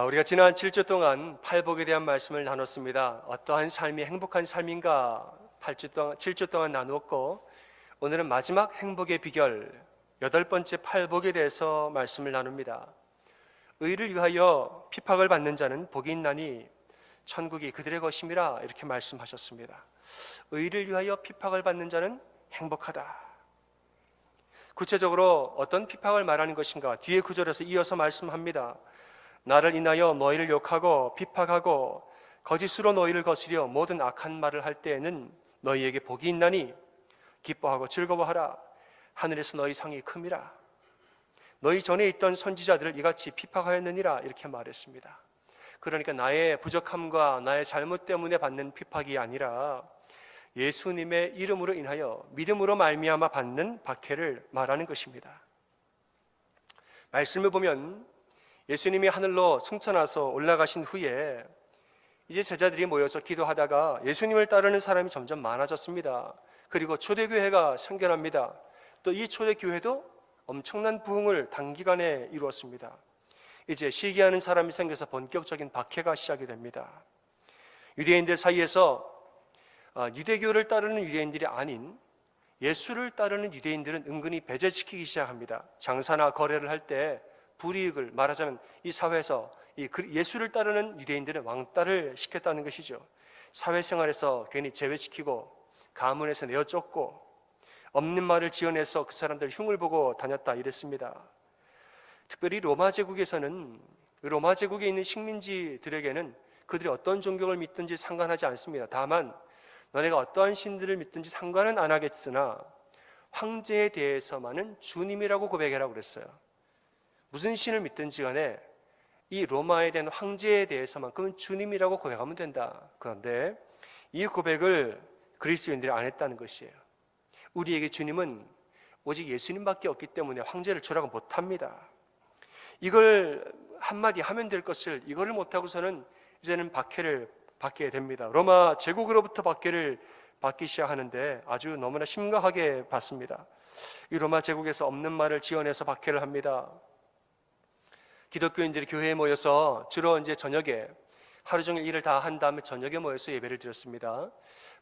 우리가 지난 7주 동안 팔복에 대한 말씀을 나눴습니다. 어떠한 삶이 행복한 삶인가 7주 동안 나누었고, 오늘은 마지막 행복의 비결 8번째 팔복에 대해서 말씀을 나눕니다. 의를 위하여 핍박을 받는 자는 복이 있나니 천국이 그들의 것임이라, 이렇게 말씀하셨습니다. 의를 위하여 핍박을 받는 자는 행복하다. 구체적으로 어떤 핍박을 말하는 것인가, 뒤에 구절에서 이어서 말씀합니다. 나를 인하여 너희를 욕하고 핍박하고 거짓으로 너희를 거스려 모든 악한 말을 할 때에는 너희에게 복이 있나니 기뻐하고 즐거워하라. 하늘에서 너희 상이 큼이라. 너희 전에 있던 선지자들을 이같이 핍박하였느니라, 이렇게 말했습니다. 그러니까 나의 부족함과 나의 잘못 때문에 받는 핍박이 아니라 예수님의 이름으로 인하여 믿음으로 말미암아 받는 박해를 말하는 것입니다. 말씀을 보면 예수님이 하늘로 승천하서 올라가신 후에 이제 제자들이 모여서 기도하다가 예수님을 따르는 사람이 점점 많아졌습니다. 그리고 초대교회가 생겨납니다. 또 이 초대교회도 엄청난 부흥을 단기간에 이루었습니다. 이제 시기하는 사람이 생겨서 본격적인 박해가 시작이 됩니다. 유대인들 사이에서 유대교를 따르는 유대인들이 아닌 예수를 따르는 유대인들은 은근히 배제시키기 시작합니다. 장사나 거래를 할 때 불이익을, 말하자면 이 사회에서 예수를 따르는 유대인들은 왕따를 시켰다는 것이죠. 사회생활에서 괜히 제외시키고 가문에서 내어쫓고 없는 말을 지어내서 그 사람들 흉을 보고 다녔다, 이랬습니다. 특별히 로마 제국에서는, 로마 제국에 있는 식민지들에게는 그들이 어떤 종교를 믿든지 상관하지 않습니다. 다만 너네가 어떠한 신들을 믿든지 상관은 안 하겠으나 황제에 대해서만은 주님이라고 고백해라고 그랬어요. 무슨 신을 믿든지 간에 이 로마에 대한 황제에 대해서만큼은 주님이라고 고백하면 된다. 그런데 이 고백을 그리스도인들이 안 했다는 것이에요. 우리에게 주님은 오직 예수님밖에 없기 때문에 황제를 주라고 못합니다. 이걸 한마디 하면 될 것을 이거를 못하고서는 이제는 박해를 받게 됩니다. 로마 제국으로부터 박해를 받기 시작하는데 아주 너무나 심각하게 받습니다. 이 로마 제국에서 없는 말을 지어내서 박해를 합니다. 기독교인들이 교회에 모여서 주로 이제 저녁에 하루 종일 일을 다 한 다음에 저녁에 모여서 예배를 드렸습니다.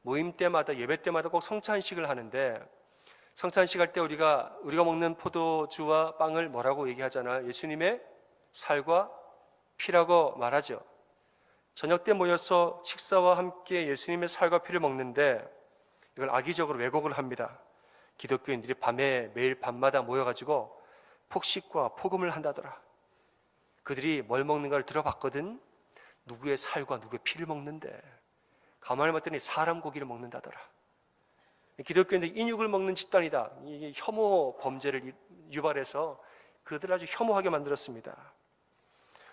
모임 때마다, 예배 때마다 꼭 성찬식을 하는데, 성찬식 할 때 우리가 먹는 포도주와 빵을 뭐라고 얘기하잖아요. 예수님의 살과 피라고 말하죠. 저녁 때 모여서 식사와 함께 예수님의 살과 피를 먹는데 이걸 악의적으로 왜곡을 합니다. 기독교인들이 매일 밤마다 모여가지고 폭식과 폭음을 한다더라. 그들이 뭘 먹는가를 들어봤거든. 누구의 살과 누구의 피를 먹는데 가만히 봤더니 사람 고기를 먹는다더라. 기독교인들이 인육을 먹는 집단이다. 이게 혐오 범죄를 유발해서 그들을 아주 혐오하게 만들었습니다.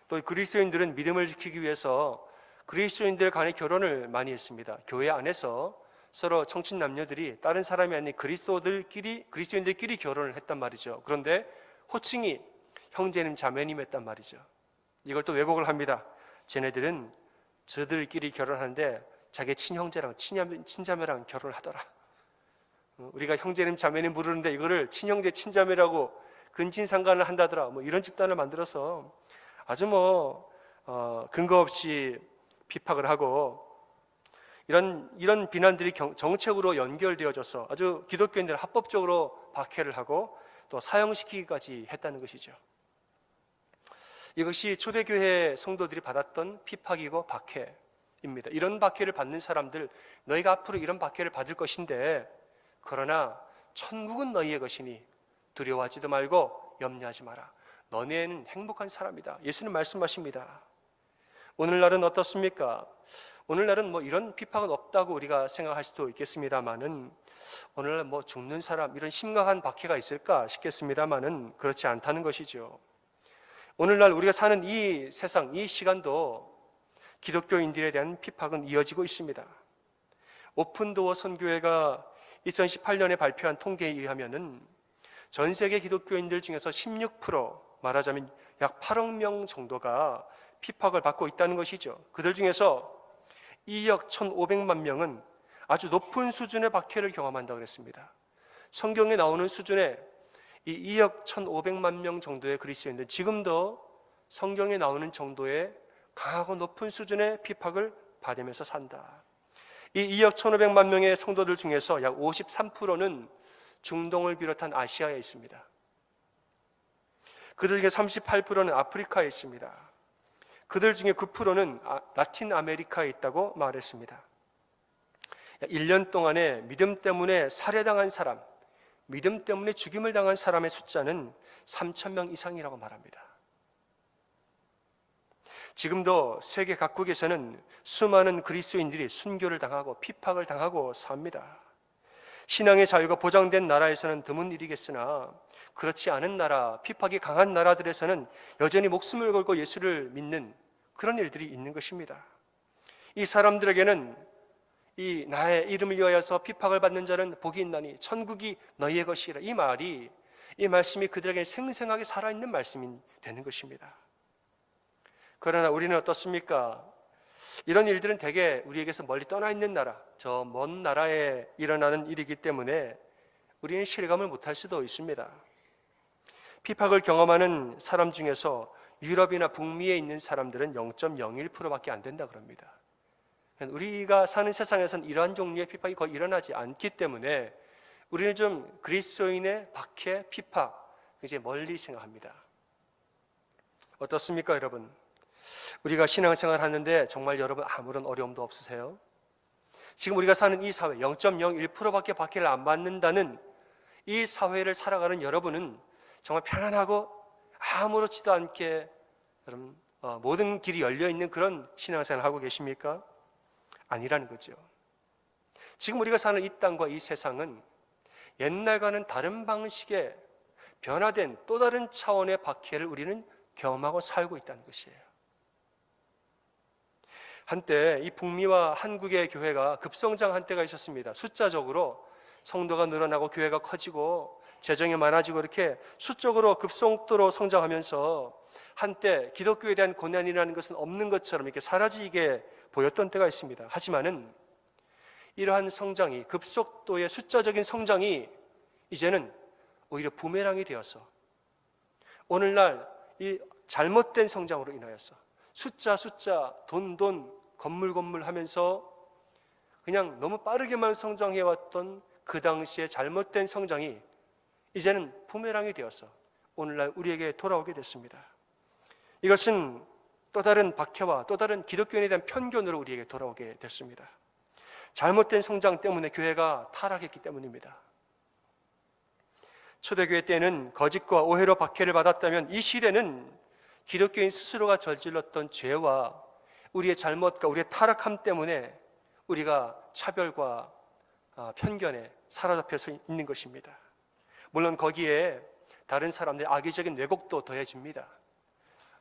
또 그리스도인들은 믿음을 지키기 위해서 그리스도인들 간의 결혼을 많이 했습니다. 교회 안에서 서로 청춘 남녀들이 다른 사람이 아닌 그리스도인들끼리 결혼을 했단 말이죠. 그런데 호칭이 형제님 자매님 했단 말이죠. 이걸 또 왜곡을 합니다. 쟤네들은 저들끼리 결혼하는데 자기 친형제랑 친자매랑 결혼을 하더라. 우리가 형제님 자매님 부르는데 이거를 친형제 친자매라고 근친상간을 한다더라. 이런 집단을 만들어서 아주 근거 없이 핍박을 하고, 이런 비난들이 정책으로 연결되어져서 아주 기독교인들을 합법적으로 박해를 하고 또 사형시키기까지 했다는 것이죠. 이것이 초대교회 성도들이 받았던 핍박이고 박해입니다. 이런 박해를 받는 사람들, 너희가 앞으로 이런 박해를 받을 것인데 그러나 천국은 너희의 것이니 두려워하지도 말고 염려하지 마라. 너네는 행복한 사람이다. 예수님 말씀하십니다. 오늘날은 어떻습니까? 오늘날은 이런 핍박은 없다고 우리가 생각할 수도 있겠습니다만은, 오늘날 죽는 사람, 이런 심각한 박해가 있을까 싶겠습니다만은 그렇지 않다는 것이죠. 오늘날 우리가 사는 이 세상, 이 시간도 기독교인들에 대한 핍박은 이어지고 있습니다. 오픈도어 선교회가 2018년에 발표한 통계에 의하면은 전 세계 기독교인들 중에서 16%, 말하자면 약 8억 명 정도가 핍박을 받고 있다는 것이죠. 그들 중에서 2억 1,500만 명은 아주 높은 수준의 박해를 경험한다고 그랬습니다. 성경에 나오는 수준의 이 2억 1,500만 명 정도의 그리스도인들, 지금도 성경에 나오는 정도의 강하고 높은 수준의 핍박을 받으면서 산다. 이 2억 1,500만 명의 성도들 중에서 약 53%는 중동을 비롯한 아시아에 있습니다. 그들 중에 38%는 아프리카에 있습니다. 그들 중에 9%는 라틴 아메리카에 있다고 말했습니다. 1년 동안에 믿음 때문에 살해당한 사람, 믿음 때문에 죽임을 당한 사람의 숫자는 3,000명 이상이라고 말합니다. 지금도 세계 각국에서는 수많은 그리스도인들이 순교를 당하고 핍박을 당하고 삽니다. 신앙의 자유가 보장된 나라에서는 드문 일이겠으나 그렇지 않은 나라, 핍박이 강한 나라들에서는 여전히 목숨을 걸고 예수를 믿는 그런 일들이 있는 것입니다. 이 사람들에게는 이 나의 이름을 위하여서 핍박을 받는 자는 복이 있나니 천국이 너희의 것이라, 이 말씀이 그들에게 생생하게 살아있는 말씀이 되는 것입니다. 그러나 우리는 어떻습니까? 이런 일들은 대개 우리에게서 멀리 떠나 있는 나라, 저 먼 나라에 일어나는 일이기 때문에 우리는 실감을 못할 수도 있습니다. 핍박을 경험하는 사람 중에서 유럽이나 북미에 있는 사람들은 0.01%밖에 안 된다 그럽니다. 우리가 사는 세상에서는 이러한 종류의 핍박이 거의 일어나지 않기 때문에 우리는 좀 그리스도인의 박해, 핍박 이제 멀리 생각합니다. 어떻습니까, 여러분? 우리가 신앙생활 하는데 정말 여러분 아무런 어려움도 없으세요? 지금 우리가 사는 이 사회 0.01%밖에 박해를 안 받는다는 이 사회를 살아가는 여러분은 정말 편안하고 아무렇지도 않게 여러분 모든 길이 열려있는 그런 신앙생활을 하고 계십니까? 아니라는 거죠. 지금 우리가 사는 이 땅과 이 세상은 옛날과는 다른 방식의 변화된 또 다른 차원의 박해를 우리는 경험하고 살고 있다는 것이에요. 한때 이 북미와 한국의 교회가 급성장한 때가 있었습니다. 숫자적으로 성도가 늘어나고 교회가 커지고 재정이 많아지고 이렇게 수적으로 급속도로 성장하면서 한때 기독교에 대한 고난이라는 것은 없는 것처럼 이렇게 사라지게 보였던 때가 있습니다. 하지만은 이러한 성장이, 급속도의 숫자적인 성장이 이제는 오히려 부메랑이 되어서 오늘날 이 잘못된 성장으로 인하여서 숫자, 돈, 건물 하면서 그냥 너무 빠르게만 성장해왔던 그 당시에 잘못된 성장이 이제는 부메랑이 되어서 오늘날 우리에게 돌아오게 됐습니다. 이것은 또 다른 박해와 또 다른 기독교인에 대한 편견으로 우리에게 돌아오게 됐습니다. 잘못된 성장 때문에 교회가 타락했기 때문입니다. 초대교회 때는 거짓과 오해로 박해를 받았다면 이 시대는 기독교인 스스로가 저질렀던 죄와 우리의 잘못과 우리의 타락함 때문에 우리가 차별과 편견에 사로잡혀서 있는 것입니다. 물론 거기에 다른 사람들의 악의적인 왜곡도 더해집니다.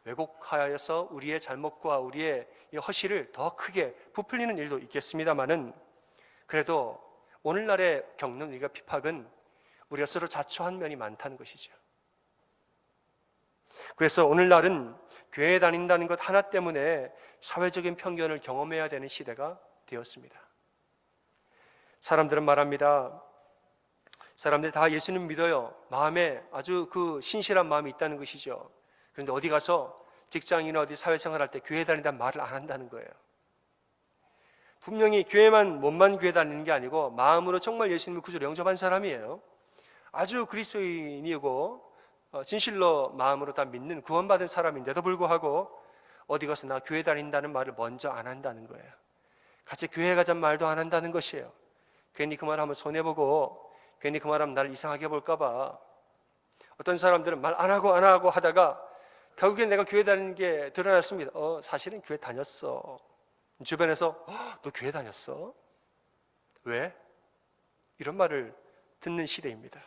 왜곡하여서 우리의 잘못과 우리의 허실을 더 크게 부풀리는 일도 있겠습니다마는 그래도 오늘날에 겪는 우리가 핍박은 우리가 서로 자초한 면이 많다는 것이죠. 그래서 오늘날은 교회에 다닌다는 것 하나 때문에 사회적인 편견을 경험해야 되는 시대가 되었습니다. 사람들은 말합니다. 사람들이 다 예수님 믿어요. 마음에 아주 그 신실한 마음이 있다는 것이죠. 그런데 어디 가서 직장이나 어디 사회생활할 때 교회 다닌다는 말을 안 한다는 거예요. 분명히 몸만 교회 다니는 게 아니고 마음으로 정말 예수님을 구주로 영접한 사람이에요. 아주 그리스도인이고 진실로 마음으로 다 믿는 구원받은 사람인데도 불구하고 어디 가서 나 교회 다닌다는 말을 먼저 안 한다는 거예요. 같이 교회 가자는 말도 안 한다는 것이에요. 괜히 그 말하면 손해보고 괜히 그 말하면 나를 이상하게 볼까 봐. 어떤 사람들은 말 안 하고 하다가 결국엔 내가 교회 다니는 게 드러났습니다. 사실은 교회 다녔어. 주변에서 너 교회 다녔어? 왜? 이런 말을 듣는 시대입니다.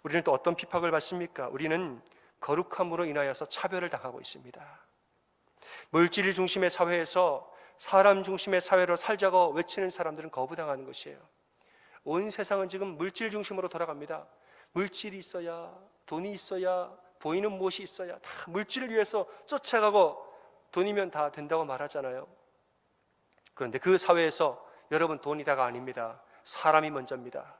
우리는 또 어떤 핍박을 받습니까? 우리는 거룩함으로 인하여서 차별을 당하고 있습니다. 물질 중심의 사회에서 사람 중심의 사회로 살자고 외치는 사람들은 거부당하는 것이에요. 온 세상은 지금 물질 중심으로 돌아갑니다. 물질이 있어야, 돈이 있어야, 보이는 무엇이 있어야 다 물질을 위해서 쫓아가고 돈이면 다 된다고 말하잖아요. 그런데 그 사회에서 여러분 돈이 다가 아닙니다. 사람이 먼저입니다.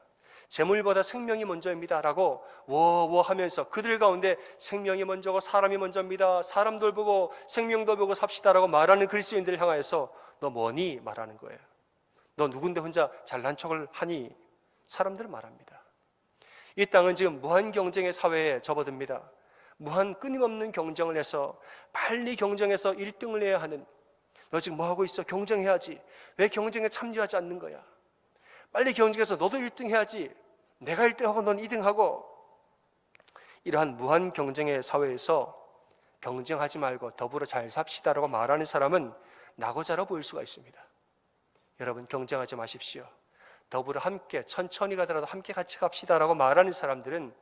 재물보다 생명이 먼저입니다 라고 워워하면서 그들 가운데 생명이 먼저고 사람이 먼저입니다, 사람들 보고 생명도 보고 삽시다라고 말하는 그리스도인들을 향하여서 너 뭐니? 말하는 거예요. 너 누군데 혼자 잘난 척을 하니? 사람들은 말합니다. 이 땅은 지금 무한 경쟁의 사회에 접어듭니다. 무한 끊임없는 경쟁을 해서 빨리 경쟁해서 1등을 해야 하는, 너 지금 뭐하고 있어? 경쟁해야지. 왜 경쟁에 참여하지 않는 거야? 빨리 경쟁해서 너도 1등 해야지. 내가 1등하고 넌 2등하고. 이러한 무한 경쟁의 사회에서 경쟁하지 말고 더불어 잘 삽시다라고 말하는 사람은 낙오자로 보일 수가 있습니다. 여러분, 경쟁하지 마십시오. 더불어 함께 천천히 가더라도 함께 같이 갑시다라고 말하는 사람들은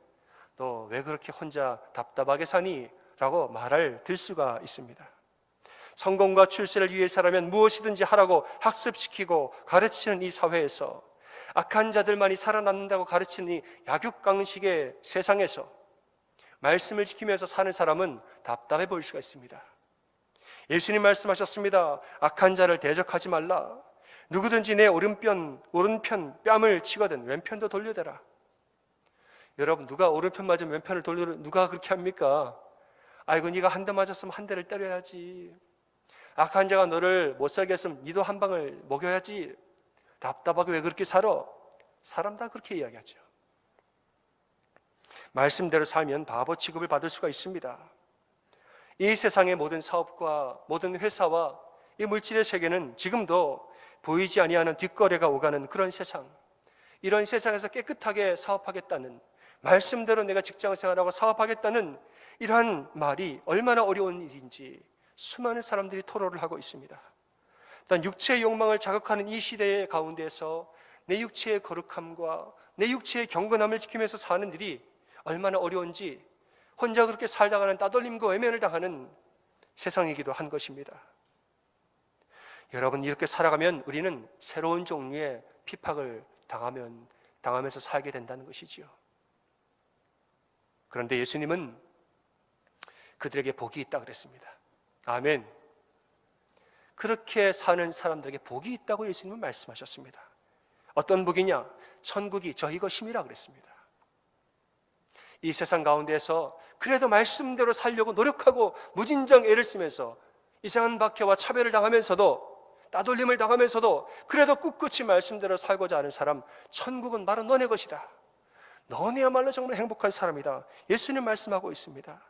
너 왜 그렇게 혼자 답답하게 사니? 라고 말을 들 수가 있습니다. 성공과 출세를 위해서라면 무엇이든지 하라고 학습시키고 가르치는 이 사회에서, 악한 자들만이 살아남는다고 가르치는 이 약육강식의 세상에서 말씀을 지키면서 사는 사람은 답답해 보일 수가 있습니다. 예수님 말씀하셨습니다. 악한 자를 대적하지 말라. 누구든지 내 오른편 뺨을 치거든 왼편도 돌려대라. 여러분, 누가 오른편 맞으면 왼편을 돌려, 누가 그렇게 합니까? 아이고, 네가 한 대 맞았으면 한 대를 때려야지. 악한 자가 너를 못 살게 했으면 니도 한 방을 먹여야지. 답답하게 왜 그렇게 살아? 사람 다 그렇게 이야기하죠. 말씀대로 살면 바보 취급을 받을 수가 있습니다. 이 세상의 모든 사업과 모든 회사와 이 물질의 세계는 지금도 보이지 아니하는 뒷거래가 오가는 그런 세상, 이런 세상에서 깨끗하게 사업하겠다는, 말씀대로 내가 직장생활하고 사업하겠다는 이러한 말이 얼마나 어려운 일인지 수많은 사람들이 토로를 하고 있습니다. 또한 육체의 욕망을 자극하는 이 시대의 가운데서 내 육체의 거룩함과 내 육체의 경건함을 지키면서 사는 일이 얼마나 어려운지 혼자 그렇게 살다가는 따돌림과 외면을 당하는 세상이기도 한 것입니다. 여러분, 이렇게 살아가면 우리는 새로운 종류의 핍박을 당하면서 살게 된다는 것이지요. 그런데 예수님은 그들에게 복이 있다 그랬습니다. 아멘. 그렇게 사는 사람들에게 복이 있다고 예수님은 말씀하셨습니다. 어떤 복이냐? 천국이 저희 것임이라 그랬습니다. 이 세상 가운데서 그래도 말씀대로 살려고 노력하고 무진장 애를 쓰면서 이상한 박해와 차별을 당하면서도, 따돌림을 당하면서도 그래도 꿋꿋이 말씀대로 살고자 하는 사람, 천국은 바로 너네 것이다. 너네야말로 정말 행복한 사람이다. 예수님 말씀하고 있습니다.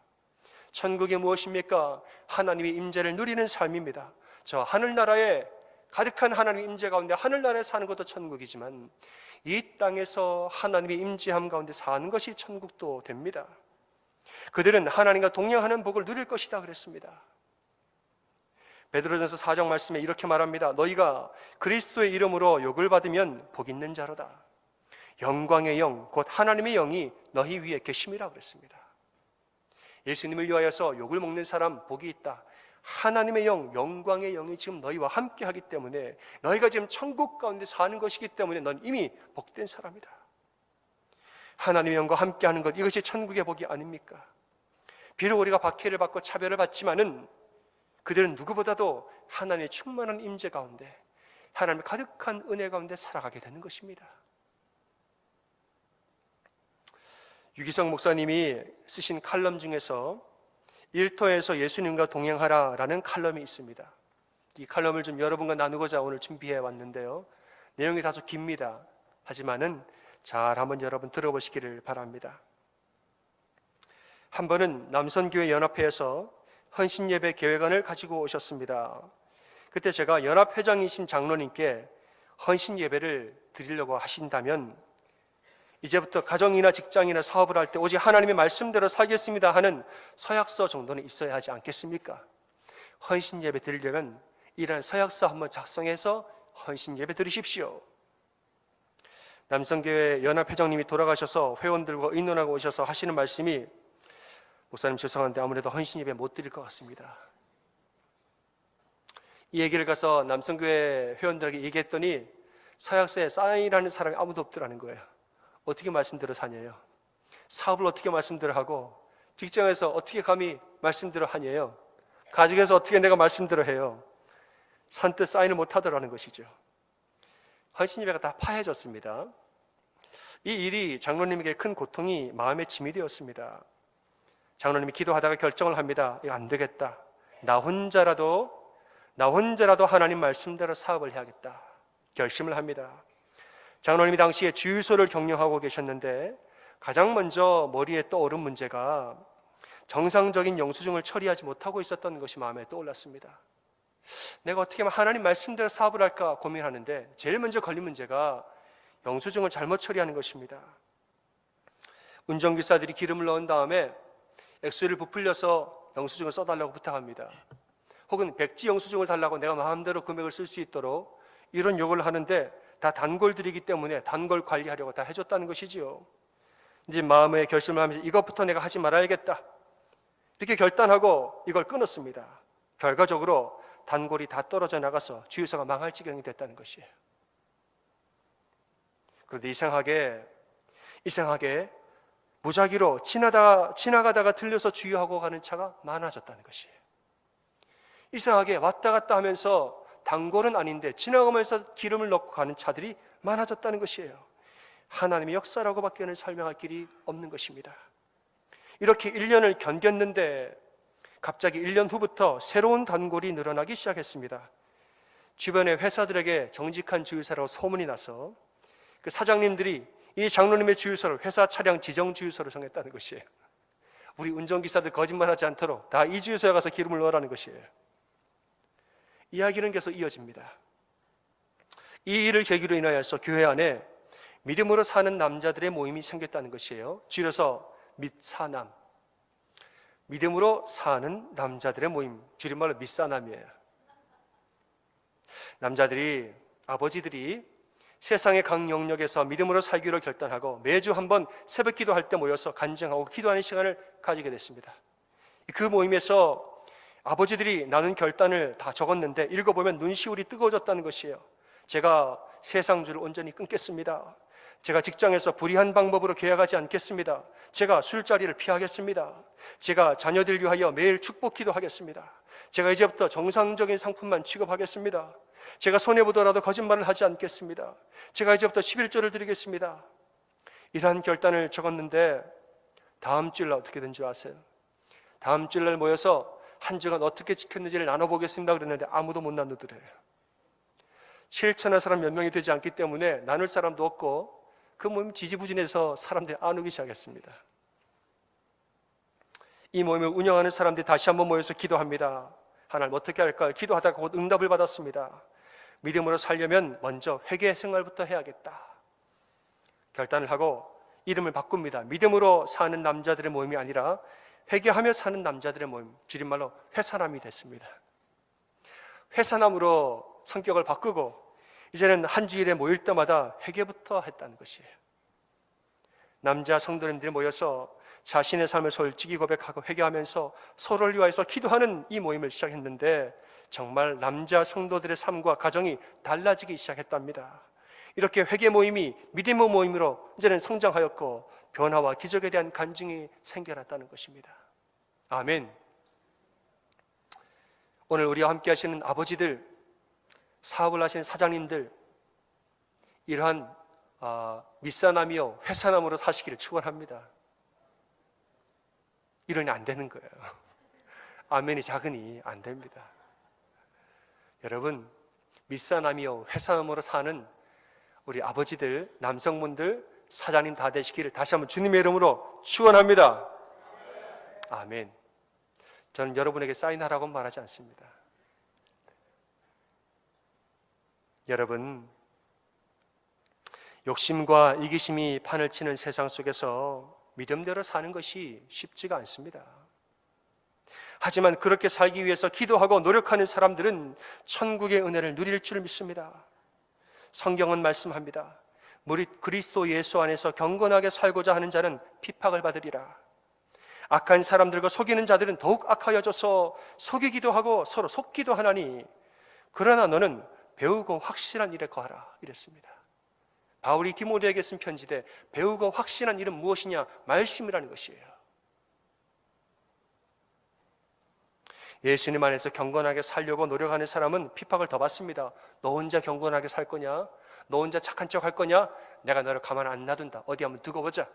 천국이 무엇입니까? 하나님의 임재를 누리는 삶입니다. 저 하늘나라에 가득한 하나님의 임재 가운데 하늘나라에 사는 것도 천국이지만 이 땅에서 하나님의 임재함 가운데 사는 것이 천국도 됩니다. 그들은 하나님과 동행하는 복을 누릴 것이다 그랬습니다. 베드로전서 4장 말씀에 이렇게 말합니다. 너희가 그리스도의 이름으로 욕을 받으면 복 있는 자로다. 영광의 영, 곧 하나님의 영이 너희 위에 계심이라 그랬습니다. 예수님을 위하여서 욕을 먹는 사람 복이 있다. 하나님의 영, 영광의 영이 지금 너희와 함께 하기 때문에, 너희가 지금 천국 가운데 사는 것이기 때문에 넌 이미 복된 사람이다. 하나님의 영과 함께 하는 것, 이것이 천국의 복이 아닙니까? 비록 우리가 박해를 받고 차별을 받지만은 그들은 누구보다도 하나님의 충만한 임재 가운데, 하나님의 가득한 은혜 가운데 살아가게 되는 것입니다. 유기성 목사님이 쓰신 칼럼 중에서 일터에서 예수님과 동행하라 라는 칼럼이 있습니다. 이 칼럼을 좀 여러분과 나누고자 오늘 준비해 왔는데요, 내용이 다소 깁니다. 하지만은 잘 한번 여러분 들어보시기를 바랍니다. 한 번은 남선교회 연합회에서 헌신예배 계획안을 가지고 오셨습니다. 그때 제가 연합회장이신 장로님께 헌신예배를 드리려고 하신다면 이제부터 가정이나 직장이나 사업을 할 때 오직 하나님의 말씀대로 살겠습니다 하는 서약서 정도는 있어야 하지 않겠습니까? 헌신예배 드리려면 이런 서약서 한번 작성해서 헌신예배 드리십시오. 남성교회 연합회장님이 돌아가셔서 회원들과 의논하고 오셔서 하시는 말씀이, 목사님 죄송한데 아무래도 헌신예배 못 드릴 것 같습니다. 이 얘기를 가서 남성교회 회원들에게 얘기했더니 서약서에 사인하는 사람이 아무도 없더라는 거예요. 어떻게 말씀대로 사냐요? 사업을 어떻게 말씀대로 하고, 직장에서 어떻게 감히 말씀대로 하냐요? 가정에서 어떻게 내가 말씀대로 해요? 선뜻 사인을 못 하더라는 것이죠. 헌신예배가 다 파해졌습니다. 이 일이 장로님에게 큰 고통이 마음의 짐이 되었습니다. 장로님이 기도하다가 결정을 합니다. 이거 안 되겠다. 나 혼자라도 하나님 말씀대로 사업을 해야겠다. 결심을 합니다. 장로님이 당시에 주유소를 경영하고 계셨는데 가장 먼저 머리에 떠오른 문제가 정상적인 영수증을 처리하지 못하고 있었던 것이 마음에 떠올랐습니다. 내가 어떻게 하면 하나님 말씀대로 사업을 할까 고민하는데 제일 먼저 걸린 문제가 영수증을 잘못 처리하는 것입니다. 운전기사들이 기름을 넣은 다음에 액수를 부풀려서 영수증을 써달라고 부탁합니다. 혹은 백지 영수증을 달라고 내가 마음대로 금액을 쓸 수 있도록 이런 요구를 하는데 다 단골들이기 때문에 단골 관리하려고 다 해줬다는 것이지요. 이제 마음의 결심을 하면서 이것부터 내가 하지 말아야겠다 이렇게 결단하고 이걸 끊었습니다. 결과적으로 단골이 다 떨어져 나가서 주유소가 망할 지경이 됐다는 것이에요. 그런데 이상하게 무작위로 지나가다가 들려서 주유하고 가는 차가 많아졌다는 것이에요. 이상하게 왔다 갔다 하면서 단골은 아닌데 지나가면서 기름을 넣고 가는 차들이 많아졌다는 것이에요. 하나님의 역사라고밖에는 설명할 길이 없는 것입니다. 이렇게 1년을 견뎠는데 갑자기 1년 후부터 새로운 단골이 늘어나기 시작했습니다. 주변의 회사들에게 정직한 주유소라고 소문이 나서 그 사장님들이 이 장로님의 주유소를 회사 차량 지정 주유소로 정했다는 것이에요. 우리 운전기사들 거짓말하지 않도록 다 이 주유소에 가서 기름을 넣으라는 것이에요. 이야기는 계속 이어집니다. 이 일을 계기로 인하여서 교회 안에 믿음으로 사는 남자들의 모임이 생겼다는 것이에요. 줄여서 밑사남, 믿음으로 사는 남자들의 모임, 줄임말로 밑사남이에요. 남자들이, 아버지들이 세상의 각 영역에서 믿음으로 살기로 결단하고 매주 한번 새벽 기도할 때 모여서 간증하고 기도하는 시간을 가지게 됐습니다. 그 모임에서 아버지들이 나눈 결단을 다 적었는데 읽어보면 눈시울이 뜨거워졌다는 것이에요. 제가 세상주를 온전히 끊겠습니다. 제가 직장에서 불의한 방법으로 계약하지 않겠습니다. 제가 술자리를 피하겠습니다. 제가 자녀들 위하여 매일 축복 기도하겠습니다. 제가 이제부터 정상적인 상품만 취급하겠습니다. 제가 손해보더라도 거짓말을 하지 않겠습니다. 제가 이제부터 11조를 드리겠습니다. 이러한 결단을 적었는데 다음 주일 어떻게 된 줄 아세요? 다음 주일 모여서 한 주간 어떻게 지켰는지를 나눠보겠습니다 그랬는데 아무도 못 나누더래요. 실천할 사람 몇 명이 되지 않기 때문에 나눌 사람도 없고 그 모임 지지부진해서 사람들이 안 오기 시작했습니다. 이 모임을 운영하는 사람들이 다시 한번 모여서 기도합니다. 하나님 어떻게 할까요? 기도하다가 곧 응답을 받았습니다. 믿음으로 살려면 먼저 회개 생활부터 해야겠다 결단을 하고 이름을 바꿉니다. 믿음으로 사는 남자들의 모임이 아니라 회개하며 사는 남자들의 모임, 줄임말로 회사남이 됐습니다. 회사남으로 성격을 바꾸고 이제는 한 주일에 모일 때마다 회개부터 했다는 것이에요. 남자 성도님들이 모여서 자신의 삶을 솔직히 고백하고 회개하면서 서로를 위하여서 기도하는 이 모임을 시작했는데 정말 남자 성도들의 삶과 가정이 달라지기 시작했답니다. 이렇게 회개 모임이 믿음의 모임으로 이제는 성장하였고 변화와 기적에 대한 간증이 생겨났다는 것입니다. 아멘. 오늘 우리와 함께 하시는 아버지들, 사업을 하시는 사장님들, 이러한 밑사남이요 회사남으로 사시기를 축원합니다. 이러니 안 되는 거예요. 아멘이 작으니 안 됩니다. 여러분, 밑사남이요 회사남으로 사는 우리 아버지들, 남성분들, 사장님 다 되시기를 다시 한번 주님의 이름으로 축원합니다. 아멘. 저는 여러분에게 사인하라고 말하지 않습니다. 여러분, 욕심과 이기심이 판을 치는 세상 속에서 믿음대로 사는 것이 쉽지가 않습니다. 하지만 그렇게 살기 위해서 기도하고 노력하는 사람들은 천국의 은혜를 누릴 줄 믿습니다. 성경은 말씀합니다. 그리스도 예수 안에서 경건하게 살고자 하는 자는 핍박을 받으리라. 악한 사람들과 속이는 자들은 더욱 악하여져서 속이기도 하고 서로 속기도 하나니 그러나 너는 배우고 확실한 일에 거하라 이랬습니다. 바울이 디모데에게 쓴 편지대 배우고 확실한 일은 무엇이냐? 말씀이라는 것이에요. 예수님 안에서 경건하게 살려고 노력하는 사람은 핍박을 더 받습니다. 너 혼자 경건하게 살 거냐? 너 혼자 착한 척 할 거냐? 내가 너를 가만 안 놔둔다. 어디 한번 두고 보자.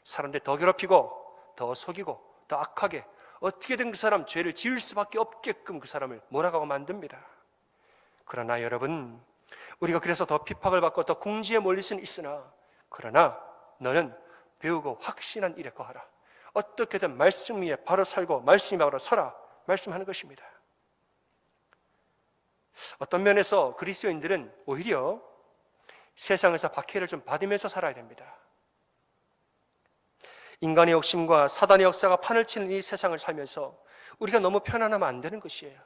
사람들 더 괴롭히고 더 속이고 더 악하게 어떻게든 그 사람 죄를 지을 수밖에 없게끔 그 사람을 몰아가고 만듭니다. 그러나 여러분, 우리가 그래서 더 핍박을 받고 더 궁지에 몰릴 수는 있으나, 그러나 너는 배우고 확신한 일에 거하라. 어떻게든 말씀 위에 바로 살고 말씀 위에 바로 서라 말씀하는 것입니다. 어떤 면에서 그리스도인들은 오히려 세상에서 박해를 좀 받으면서 살아야 됩니다. 인간의 욕심과 사단의 역사가 판을 치는 이 세상을 살면서 우리가 너무 편안하면 안 되는 것이에요.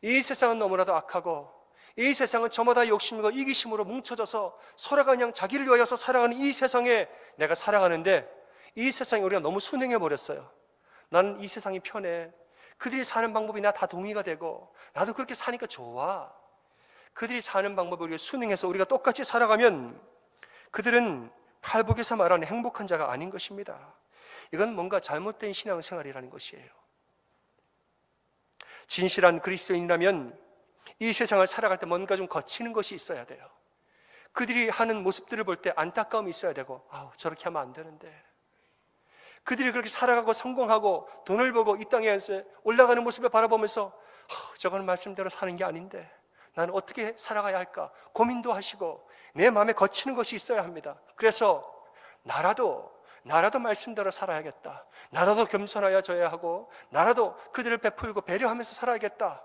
이 세상은 너무나도 악하고 이 세상은 저마다 욕심과 이기심으로 뭉쳐져서 서로가 그냥 자기를 위하여서 살아가는 이 세상에 내가 살아가는데, 이 세상에 우리가 너무 순응해버렸어요. 나는 이 세상이 편해. 그들이 사는 방법이 나 다 동의가 되고 나도 그렇게 사니까 좋아. 그들이 사는 방법을 우리가 순응해서 우리가 똑같이 살아가면 그들은 팔복에서 말하는 행복한 자가 아닌 것입니다. 이건 뭔가 잘못된 신앙생활이라는 것이에요. 진실한 그리스도인이라면 이 세상을 살아갈 때 뭔가 좀 거치는 것이 있어야 돼요. 그들이 하는 모습들을 볼 때 안타까움이 있어야 되고, 저렇게 하면 안 되는데, 그들이 그렇게 살아가고 성공하고 돈을 벌고 이 땅에 올라가는 모습을 바라보면서 저건 말씀대로 사는 게 아닌데 나는 어떻게 살아가야 할까 고민도 하시고 내 마음에 거치는 것이 있어야 합니다. 그래서 나라도 말씀대로 살아야겠다, 나라도 겸손하여져야 하고 나라도 그들을 베풀고 배려하면서 살아야겠다,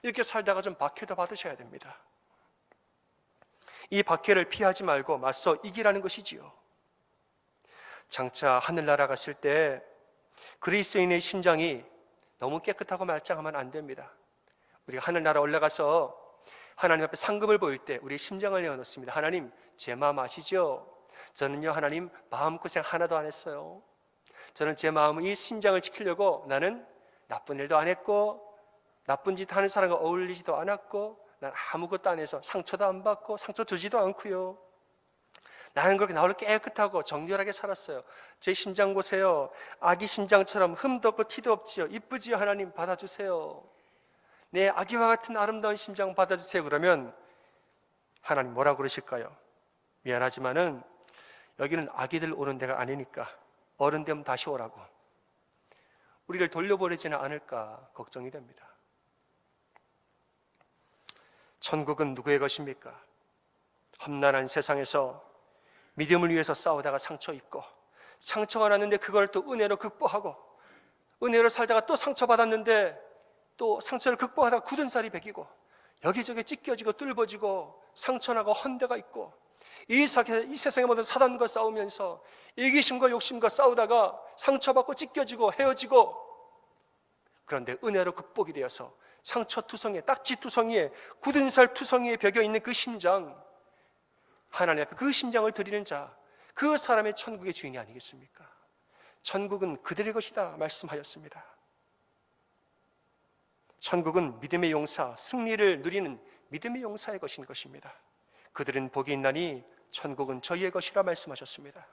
이렇게 살다가 좀 박해도 받으셔야 됩니다. 이 박해를 피하지 말고 맞서 이기라는 것이지요. 장차 하늘나라 갔을 때 그리스도인의 심장이 너무 깨끗하고 말짱하면 안 됩니다. 우리가 하늘나라 올라가서 하나님 앞에 상급을 보일 때 우리의 심장을 내어놓습니다. 하나님, 제 마음 아시죠? 저는요 하나님 마음고생 하나도 안 했어요. 저는 제 마음을, 이 심장을 지키려고 나는 나쁜 일도 안 했고 나쁜 짓 하는 사람과 어울리지도 않았고 난 아무것도 안 해서 상처도 안 받고 상처 주지도 않고요. 나는 그렇게 나홀로 깨끗하고 정결하게 살았어요. 제 심장 보세요. 아기 심장처럼 흠도 없고 티도 없지요. 이쁘지요? 하나님 받아주세요. 내 아기와 같은 아름다운 심장 받아주세요. 그러면 하나님 뭐라고 그러실까요? 미안하지만은 여기는 아기들 오는 데가 아니니까 어른 되면 다시 오라고, 우리를 돌려보내지는 않을까 걱정이 됩니다. 천국은 누구의 것입니까? 험난한 세상에서 믿음을 위해서 싸우다가 상처 입고 상처가 났는데 그걸 또 은혜로 극복하고 은혜로 살다가 또 상처받았는데 또 상처를 극복하다가 굳은 살이 배기고 여기저기 찢겨지고 뚫어지고 상처나고 헌데가 있고 이 세상의 모든 사단과 싸우면서 이기심과 욕심과 싸우다가 상처받고 찢겨지고 헤어지고, 그런데 은혜로 극복이 되어서 상처투성이에, 딱지투성이에, 굳은 살 투성이에 배겨있는 그 심장, 하나님 앞에 그 심장을 드리는 자, 그 사람의 천국의 주인이 아니겠습니까? 천국은 그들의 것이다 말씀하였습니다. 천국은 믿음의 용사, 승리를 누리는 믿음의 용사의 것인 것입니다. 그들은 복이 있나니 천국은 저희의 것이라 말씀하셨습니다.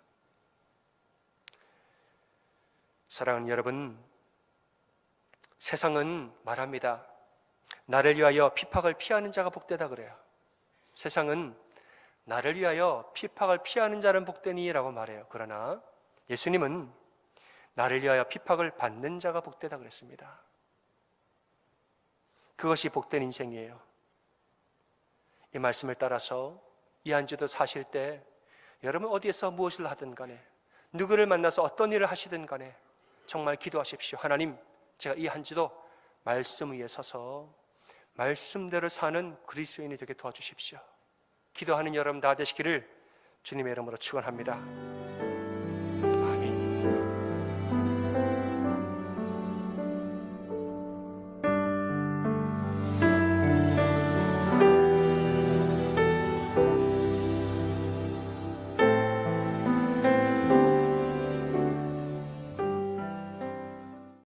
사랑하는 여러분, 세상은 말합니다. 나를 위하여 핍박을 피하는 자가 복되다 그래요. 세상은 나를 위하여 핍박을 피하는 자는 복되니 라고 말해요. 그러나 예수님은 나를 위하여 핍박을 받는 자가 복되다 그랬습니다. 그것이 복된 인생이에요. 이 말씀을 따라서 이 한 주도 사실 때 여러분 어디에서 무엇을 하든 간에 누구를 만나서 어떤 일을 하시든 간에 정말 기도하십시오. 하나님, 제가 이 한 주도 말씀 위에 서서 말씀대로 사는 그리스도인이 되게 도와주십시오. 기도하는 여러분 다 되시기를 주님의 이름으로 축원합니다.